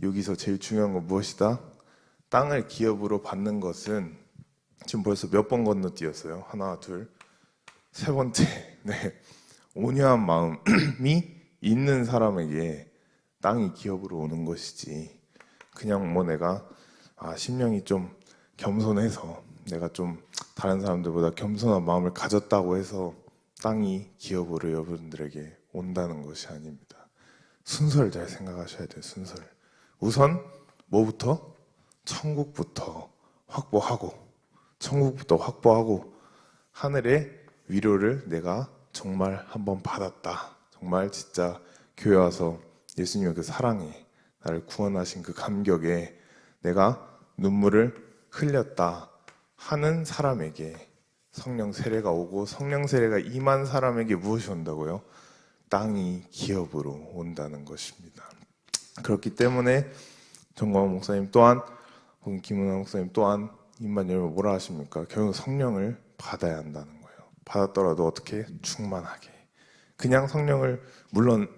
여기서 제일 중요한 건 무엇이다? 땅을 기업으로 받는 것은 지금 벌써 몇 번 건너뛰었어요. 하나, 둘, 세 번째. 네. 온유한 마음이 있는 사람에게 땅이 기업으로 오는 것이지 그냥 뭐 내가 심령이 좀 겸손해서 내가 좀 다른 사람들보다 겸손한 마음을 가졌다고 해서 땅이 기업으로 여러분들에게 온다는 것이 아닙니다. 순서를 잘 생각하셔야 돼요. 순서를. 우선 뭐부터? 천국부터 확보하고 하늘의 위로를 내가 정말 한번 받았다. 정말 진짜 교회 와서 예수님의 그 사랑에 나를 구원하신 그 감격에 내가 눈물을 흘렸다 하는 사람에게 성령 세례가 오고 성령 세례가 임한 사람에게 무엇이 온다고요? 땅이 기업으로 온다는 것입니다. 그렇기 때문에 정광훈 목사님 또한 혹은 김은하 목사님 또한 입만 열면 뭐라 하십니까? 결국 성령을 받아야 한다는 거예요. 받았더라도 어떻게? 충만하게. 그냥 성령을 물론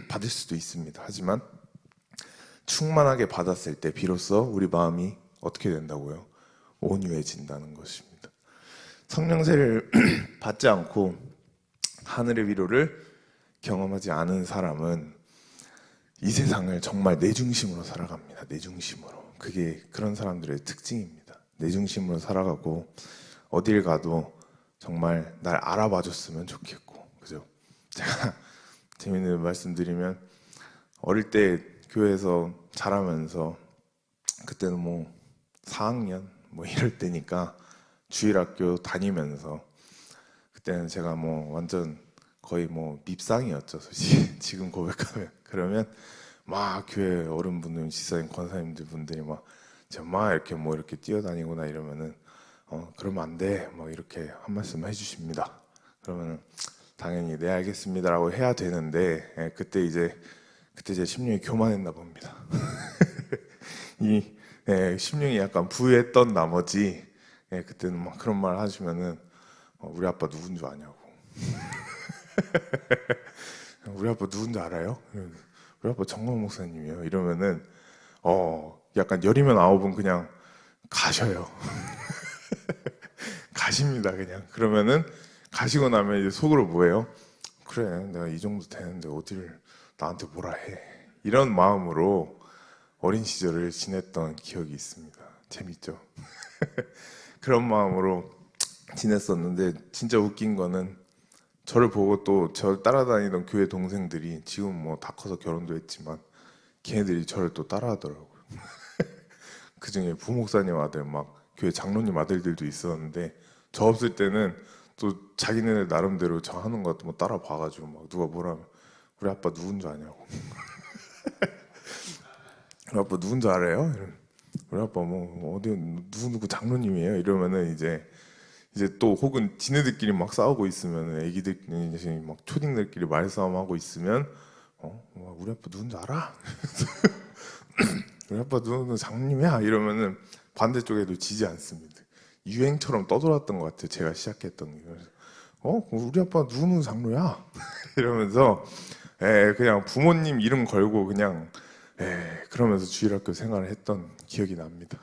받을 수도 있습니다. 하지만 충만하게 받았을 때 비로소 우리 마음이 어떻게 된다고요? 온유해진다는 것입니다. 성령세를 받지 않고 하늘의 위로를 경험하지 않은 사람은 이 세상을 정말 내 중심으로 살아갑니다. 내 중심으로. 그게 그런 사람들의 특징입니다. 내 중심으로 살아가고 어딜 가도 정말 날 알아봐 줬으면 좋겠고, 그죠? 제가 재밌는 말씀드리면 어릴 때 교회에서 자라면서 그때는 뭐 4학년 뭐 이럴 때니까 주일학교 다니면서 그때는 제가 뭐 완전 거의 뭐 밉상이었죠. 솔직히 지금 고백하면 그러면 막 교회 어른분들, 지사님, 권사님들 분들이 막 이렇게 뭐 이렇게 뛰어다니거나 이러면은 그러면 안 돼. 막 이렇게 한 말씀 해주십니다. 그러면은 당연히 네 알겠습니다라고 해야 되는데 그때 제 심령이 교만했나 봅니다. 심령이 약간 부유했던 나머지 그때는 막 그런 말 하시면은 우리 아빠 누군 줄 아냐고. 우리 아빠 누군지 알아요? 우리 아빠 정광 목사님이에요. 이러면은 약간 열이면 아홉은 그냥 가셔요. 가십니다 그냥. 그러면은 가시고 나면 이제 속으로 뭐예요? 그래 내가 이 정도 되는데 어딜 나한테 뭐라 해. 이런 마음으로 어린 시절을 지냈던 기억이 있습니다. 재밌죠? 그런 마음으로 지냈었는데 진짜 웃긴 거는 저를 보고 또 저를 따라다니던 교회 동생들이 지금 뭐 다 커서 결혼도 했지만 걔네들이 저를 또 따라하더라고요. 그중에 부목사님 아들 막 교회 장로님 아들들도 있었는데 저 없을 때는 또 자기네들 나름대로 저 하는 거 뭐 따라 봐가지고 막 누가 뭐라면 우리 아빠 누군 줄 아냐고. 우리 아빠 누군 줄 알아요? 우리 아빠 뭐 어디 누구 장로님이에요? 이러면은 이제 또 혹은 지네들끼리 막 싸우고 있으면 애기들끼리 막 초딩들끼리 말싸움 하고 있으면 우리 아빠 누군지 알아? 우리 아빠 누구 장님이야? 이러면은 반대쪽에도 지지 않습니다. 유행처럼 떠돌았던 것 같아요. 제가 시작했던 게. 우리 아빠 누구 장로야? 이러면서 그냥 부모님 이름 걸고 그냥 그러면서 주일학교 생활을 했던 기억이 납니다.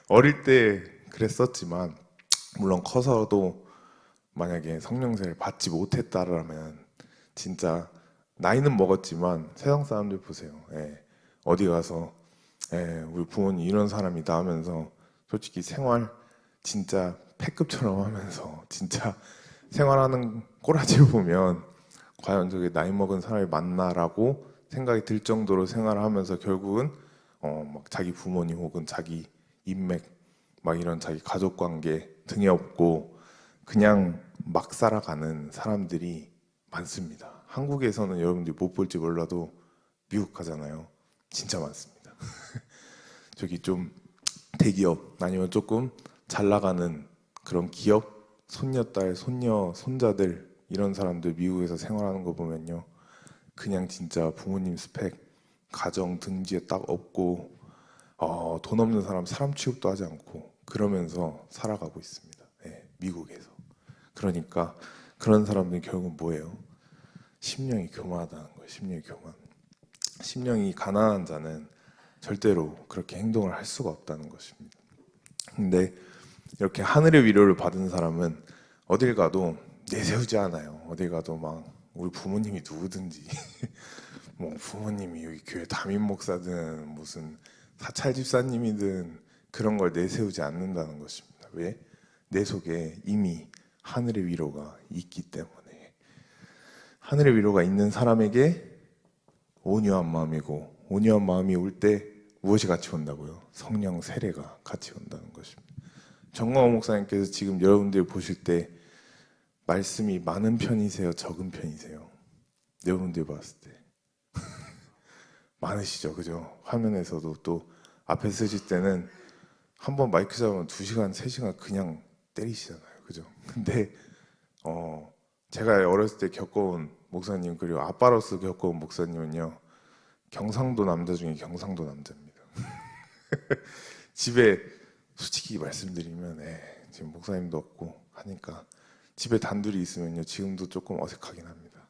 어릴 때 그랬었지만 물론 커서도 만약에 성령세를 받지 못했다라면 진짜 나이는 먹었지만 세상 사람들 보세요. 어디 가서 우리 부모님 이런 사람이다 하면서 솔직히 생활 진짜 패급처럼 하면서 진짜 생활하는 꼬라지를 보면 과연 저게 나이 먹은 사람이 맞나라고 생각이 들 정도로 생활을 하면서 결국은 막 자기 부모님 혹은 자기 인맥 막 이런 자기 가족 관계 등에 업고 그냥 막 살아가는 사람들이 많습니다. 한국에서는 여러분들이 못 볼지 몰라도 미국 가잖아요. 진짜 많습니다. 저기 좀 대기업 아니면 조금 잘 나가는 그런 기업 손녀딸, 손녀, 손자들 이런 사람들 미국에서 생활하는 거 보면요. 그냥 진짜 부모님 스펙, 가정 등지에 딱 없고 돈 없는 사람 취급도 하지 않고 그러면서 살아가고 있습니다. 미국에서. 그러니까 그런 사람들이 결국은 뭐예요? 심령이 교만하다는 거예요. 심령이 교만. 심령이 가난한 자는 절대로 그렇게 행동을 할 수가 없다는 것입니다. 근데 이렇게 하늘의 위로를 받은 사람은 어딜 가도 내세우지 않아요. 어딜 가도 막 우리 부모님이 누구든지 뭐 부모님이 여기 교회 담임 목사든 무슨 사찰 집사님이든 그런 걸 내세우지 않는다는 것입니다. 왜? 내 속에 이미 하늘의 위로가 있기 때문에. 하늘의 위로가 있는 사람에게 온유한 마음이고 온유한 마음이 올 때 무엇이 같이 온다고요? 성령 세례가 같이 온다는 것입니다. 정광호 목사님께서 지금 여러분들이 보실 때 말씀이 많은 편이세요? 적은 편이세요? 여러분들이 봤을 때 많으시죠, 그죠? 화면에서도 또 앞에 쓰실 때는 한 번 마이크 잡으면 2시간, 3시간 그냥 때리시잖아요, 그죠? 근데 제가 어렸을 때 겪어온 목사님 그리고 아빠로서 겪어온 목사님은요, 경상도 남자 중에 경상도 남자입니다. 집에 솔직히 말씀드리면 지금 목사님도 없고 하니까 집에 단둘이 있으면요 지금도 조금 어색하긴 합니다.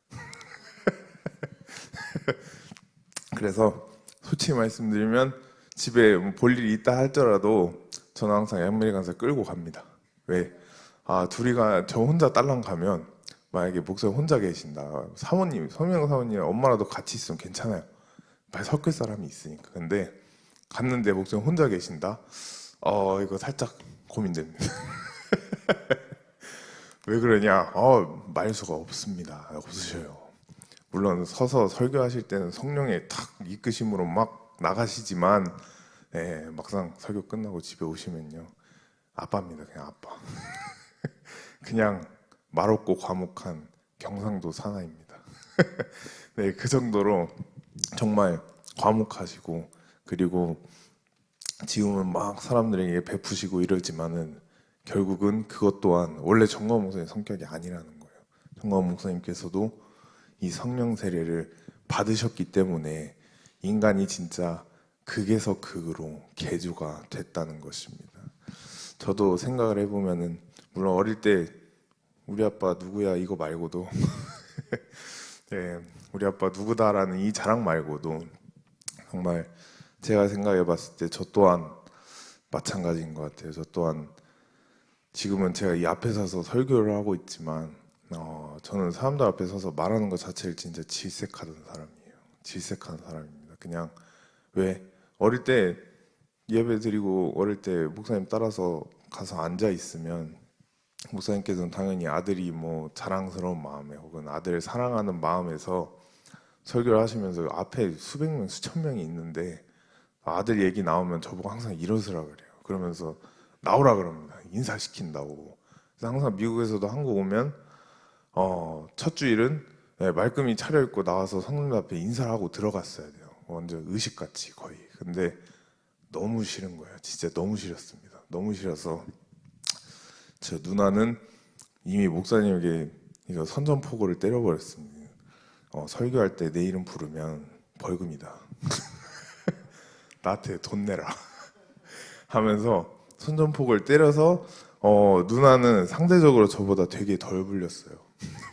그래서 솔직히 말씀드리면 집에 볼 일이 있다 할지라도 저는 항상 양면이 간사 끌고 갑니다. 왜? 둘이가 저 혼자 딸랑 가면 만약에 목사님 혼자 계신다, 사모님, 서명 사모님 엄마라도 같이 있으면 괜찮아요. 말 섞을 사람이 있으니까. 근데 갔는데 목사님 혼자 계신다? 이거 살짝 고민됩니다. 왜 그러냐? 말수가 없습니다. 없으셔요. 물론 서서 설교하실 때는 성령의 탁 이끄심으로 막 나가시지만, 막상 설교 끝나고 집에 오시면요, 아빠입니다. 그냥 아빠. 그냥 말없고 과묵한 경상도 사나이입니다. 네, 그 정도로 정말 과묵하시고, 그리고 지금은 막 사람들에게 베푸시고 이러지만은 결국은 그것 또한 원래 정광 목사님 성격이 아니라는 거예요. 정광 목사님께서도 이 성령 세례를 받으셨기 때문에 인간이 진짜 극에서 극으로 개주가 됐다는 것입니다. 저도 생각을 해보면은 물론 어릴 때 우리 아빠 누구야 이거 말고도 네, 우리 아빠 누구다라는 이 자랑 말고도 정말 제가 생각해 봤을 때 저 또한 마찬가지인 것 같아요. 저 또한 지금은 제가 이 앞에 서서 설교를 하고 있지만 저는 사람들 앞에 서서 말하는 것 자체를 진짜 질색하던 사람이에요. 질색하는 사람입니다. 그냥 왜 어릴 때 예배 드리고 어릴 때 목사님 따라서 가서 앉아 있으면 목사님께서는 당연히 아들이 뭐 자랑스러운 마음에 혹은 아들을 사랑하는 마음에서 설교를 하시면서 앞에 수백 명, 수천 명이 있는데 아들 얘기 나오면 저보고 항상 일어서라 그래요. 그러면서 나오라 그럽니다. 인사시킨다고. 그래서 항상 미국에서도 한국 오면 첫 주일은 말끔히 차려입고 나와서 성도님 앞에 인사를 하고 들어갔어야 돼요. 완전 의식같이 거의. 근데 너무 싫은 거예요. 진짜 너무 싫었습니다. 너무 싫어서 제 누나는 이미 목사님에게 이거 선전포고를 때려버렸습니다. 설교할 때 내 이름 부르면 벌금이다. 나한테 돈 내라. 하면서 선전포고를 때려서 누나는 상대적으로 저보다 되게 덜 불렸어요.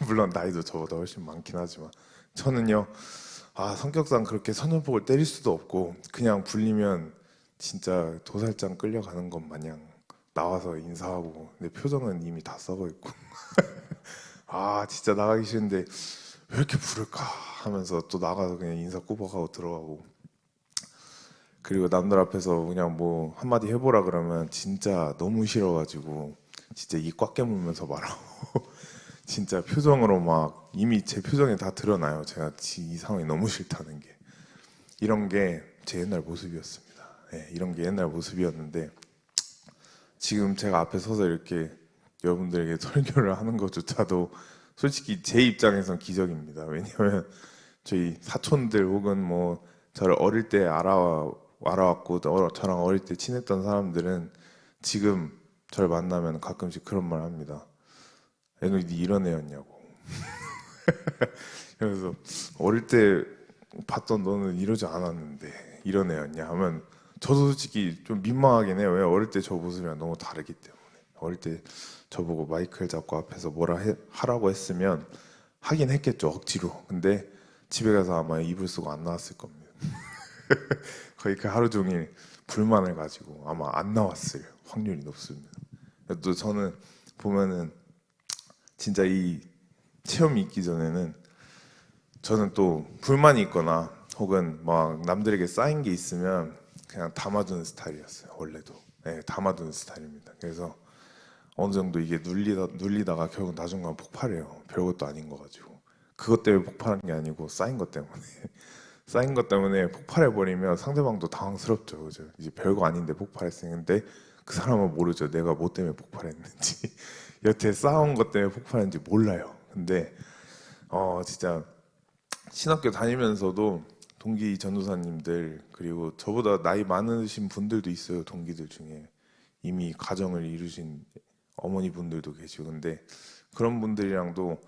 물론 나이도 저보다 훨씬 많긴 하지만 저는요 성격상 그렇게 선전포고를 때릴 수도 없고 그냥 불리면 진짜 도살장 끌려가는 것 마냥 나와서 인사하고 내 표정은 이미 다 썩어 있고 진짜 나가기 싫은데 왜 이렇게 부를까 하면서 또 나가서 그냥 인사 꾸벅하고 들어가고 그리고 남들 앞에서 그냥 뭐 한마디 해보라 그러면 진짜 너무 싫어가지고 진짜 입 꽉 깨물면서 말하고 진짜 표정으로 막 이미 제 표정에 다 드러나요. 제가 이 상황이 너무 싫다는 게 이런 게 제 옛날 모습이었습니다. 이런 게 옛날 모습이었는데 지금 제가 앞에 서서 이렇게 여러분들에게 설교를 하는 것조차도 솔직히 제 입장에선 기적입니다. 왜냐하면 저희 사촌들 혹은 뭐 저를 어릴 때 알아왔고 저랑 어릴 때 친했던 사람들은 지금 저를 만나면 가끔씩 그런 말 합니다. 너 이런 애였냐고. 그래서 어릴 때 봤던 너는 이러지 않았는데 이런 애였냐 하면 저도 솔직히 좀 민망하긴 해요. 왜 어릴 때 저 모습이랑 너무 다르기 때문에. 어릴 때 저보고 마이크를 잡고 앞에서 하라고 했으면 하긴 했겠죠, 억지로. 근데 집에 가서 아마 이불 쓰고 안 나왔을 겁니다. 거의 그 하루 종일 불만을 가지고 아마 안 나왔을 확률이 높습니다. 또 저는 보면은 진짜 이 체험이 있기 전에는 저는 또 불만이 있거나 혹은 막 남들에게 쌓인 게 있으면 그냥 담아두는 스타일이었어요. 원래도 담아두는 스타일입니다. 그래서 어느 정도 이게 눌리다가 결국 나중간 폭발해요. 별것도 아닌 거 가지고 그것 때문에 폭발한 게 아니고 쌓인 것 때문에 쌓인 것 때문에 폭발해버리면 상대방도 당황스럽죠. 그죠? 이제 별거 아닌데 폭발했는데 그 사람은 모르죠. 내가 뭐 때문에 폭발했는지 여태 쌓아온 것 때문에 폭발했는지 몰라요. 근데 진짜 신학교 다니면서도 동기 전도사님들 그리고 저보다 나이 많으신 분들도 있어요. 동기들 중에 이미 가정을 이루신 어머니 분들도 계시고 근데 그런 분들이랑도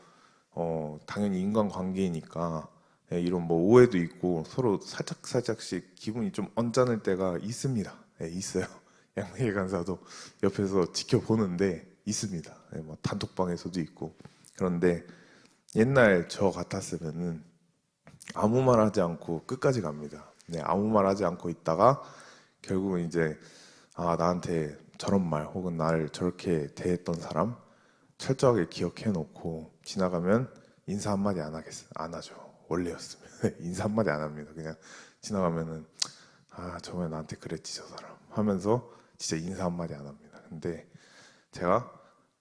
당연히 인간관계이니까 이런 뭐 오해도 있고 서로 살짝씩 기분이 좀 언짢을 때가 있습니다. 있어요. 양미애 간사도 옆에서 지켜보는데 있습니다. 뭐 단톡방에서도 있고. 그런데 옛날 저 같았으면은 아무 말 하지 않고 끝까지 갑니다. 아무 말 하지 않고 있다가 결국은 이제 나한테 저런 말 혹은 나를 저렇게 대했던 사람 철저하게 기억해 놓고 지나가면 인사 한마디 안 하죠. 원래였으면 인사 한마디 안 합니다. 그냥 지나가면은 저번에 나한테 그랬지 저 사람 하면서 진짜 인사 한마디 안 합니다. 근데 제가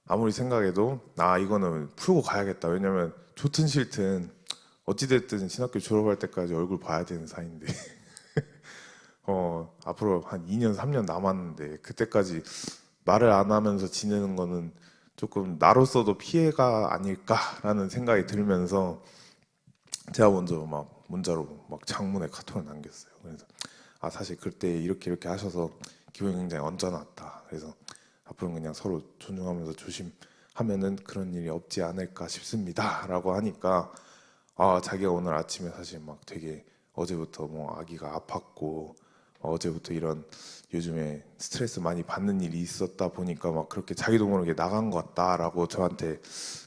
아무리 생각해도 이거는 풀고 가야겠다. 왜냐면 좋든 싫든 어찌됐든 신학교 졸업할 때까지 얼굴 봐야 되는 사이인데 앞으로 한 2년 3년 남았는데 그때까지 말을 안 하면서 지내는 거는 조금 나로서도 피해가 아닐까라는 생각이 들면서 제가 먼저 막 문자로 막 장문의 카톡을 남겼어요. 그래서 사실 그때 이렇게 하셔서 기분이 굉장히 언짢았다. 그래서 앞으로는 그냥 서로 존중하면서 조심하면은 그런 일이 없지 않을까 싶습니다라고 하니까 자기가 오늘 아침에 사실 막 되게 어제부터 뭐 아기가 아팠고 어제부터 이런 요즘에 스트레스 많이 받는 일이 있었다 보니까 막 그렇게 자기도 모르게 나간 것 같다라고 저한테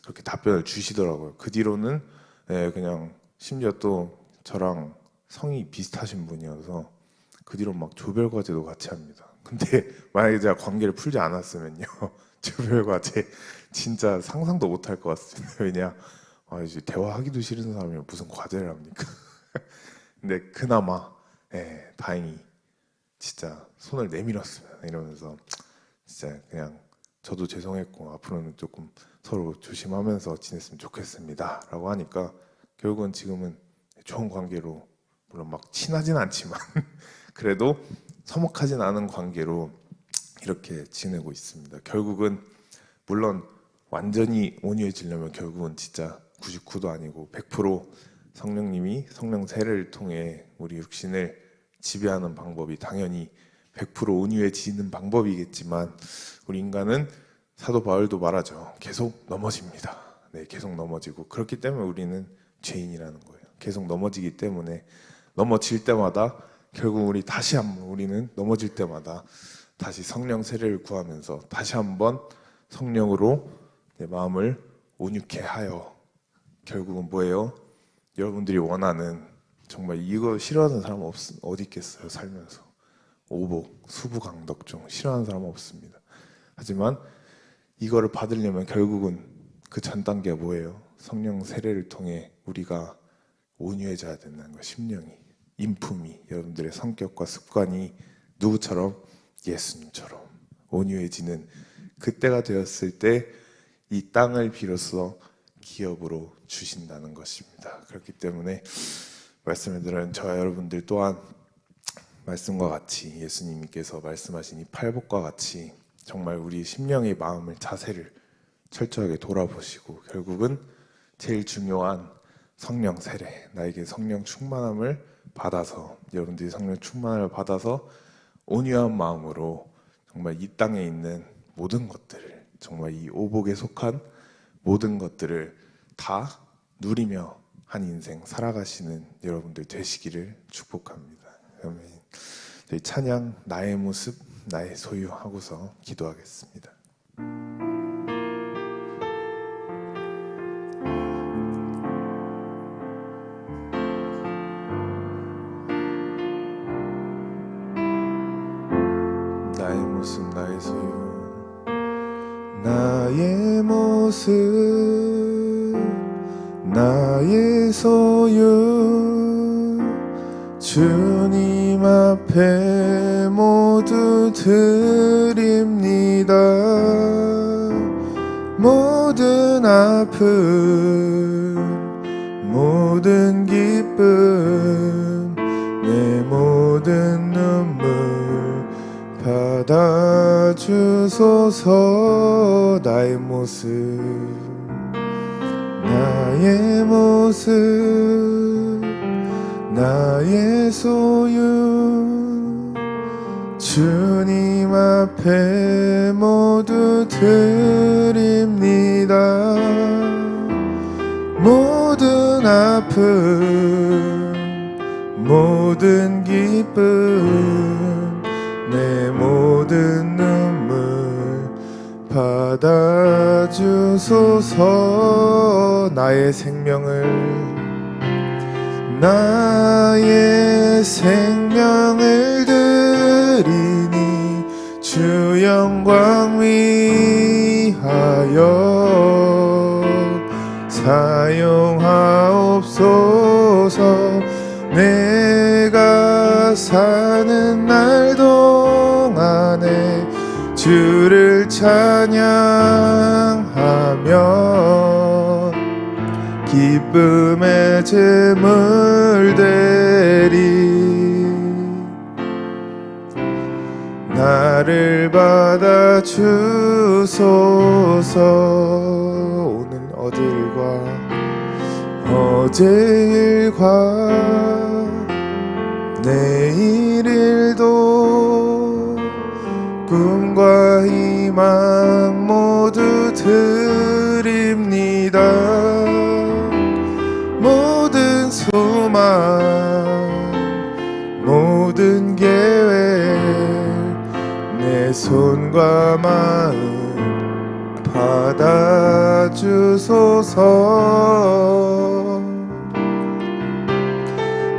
그렇게 답변을 주시더라고요. 그 뒤로는 그냥 심지어 또 저랑 성이 비슷하신 분이어서 그 뒤로 막 조별 과제도 같이 합니다. 근데 만약에 제가 관계를 풀지 않았으면요 조별 과제 진짜 상상도 못할 것 같습니다. 왜냐 이제 대화하기도 싫은 사람이 무슨 과제를 합니까? 근데 그나마 다행히 진짜 손을 내밀었으면 이러면서 진짜 그냥 저도 죄송했고 앞으로는 조금 서로 조심하면서 지냈으면 좋겠습니다 라고 하니까 결국은 지금은 좋은 관계로 물론 막 친하진 않지만 그래도 서먹하진 않은 관계로 이렇게 지내고 있습니다. 결국은 물론 완전히 온유해지려면 결국은 진짜 99도 아니고 100% 성령님이 성령 세례를 통해 우리 육신을 지배하는 방법이 당연히 100% 온유해지는 방법이겠지만 우리 인간은 사도 바울도 말하죠. 계속 넘어집니다. 계속 넘어지고 그렇기 때문에 우리는 죄인이라는 거예요. 계속 넘어지기 때문에 넘어질 때마다 결국 우리는 넘어질 때마다 다시 성령 세례를 구하면서 다시 한번 성령으로 내 마음을 온유케 하여 결국은 뭐예요? 여러분들이 원하는 정말 이거 싫어하는 사람 어디 있겠어요? 살면서 오복, 수부강덕중 싫어하는 사람 없습니다. 하지만 이거를 받으려면 결국은 그 전 단계가 뭐예요? 성령 세례를 통해 우리가 온유해져야 된다는 거. 심령이, 인품이, 여러분들의 성격과 습관이 누구처럼? 예수님처럼 온유해지는 그때가 되었을 때 이 땅을 비로소 기업으로 주신다는 것입니다. 그렇기 때문에 말씀을 들은 저와 여러분들 또한 말씀과 같이 예수님께서 말씀하신 이 팔복과 같이 정말 우리 심령의 마음을 자세를 철저하게 돌아보시고 결국은 제일 중요한 성령 세례, 나에게 성령 충만함을 받아서 여러분들이 성령 충만함을 받아서 온유한 마음으로 정말 이 땅에 있는 모든 것들을 정말 이 오복에 속한 모든 것들을 다 누리며 한 인생 살아가시는 여러분들 되시기를 축복합니다. 아멘. 저희 찬양 나의 모습 나의 소유 하고서 기도하겠습니다. 나의 모습 나의 소유 나의 모습 나의 소유 주님 앞에 모두 드립니다. 모든 아픔 모든 기쁨 내 모든 눈물 받아주소서. 나의 모습 나의 모습 나의 소유 주님 앞에 모두 드립니다. 아픔 모든 기쁨 내 모든 눈물 받아주소서 나의 생명을 드리니 주 영광 위하여 사용하옵소서 내가 사는 날 동안에 주를 찬양하며 기쁨의 제물 되리 나를 받아주소서 오늘 어제 일과 내일 일도 꿈과 희망 모두 드립니다 모든 소망 모든 계획 내 손과 마음 받아주소서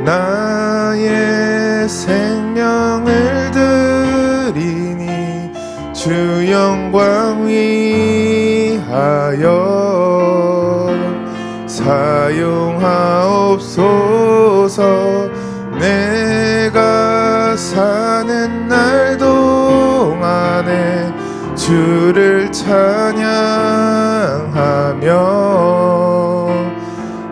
나의 생명을 드리니 주 영광 위하여 사용하옵소서 내가 사는 날 동안에 주를 찬양하며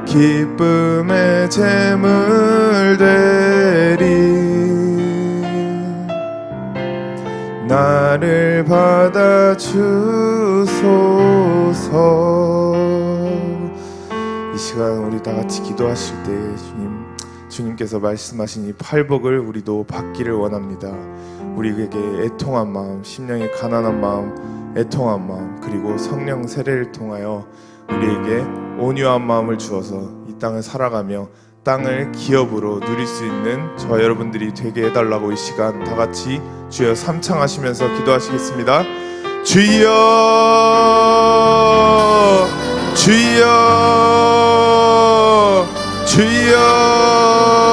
기쁨의 제물 되리 나를 받아주소서 이 시간 우리 다 같이 기도하실 때 주님께서 말씀하신 이 팔복을 우리도 받기를 원합니다. 우리에게 애통한 마음, 심령의 가난한 마음, 애통한 마음, 그리고 성령 세례를 통하여 우리에게 온유한 마음을 주어서 이 땅을 살아가며 땅을 기업으로 누릴 수 있는 저 여러분들이 되게 해달라고 이 시간 다 같이 주여 삼창하시면서 기도하시겠습니다. 주여 주여 주여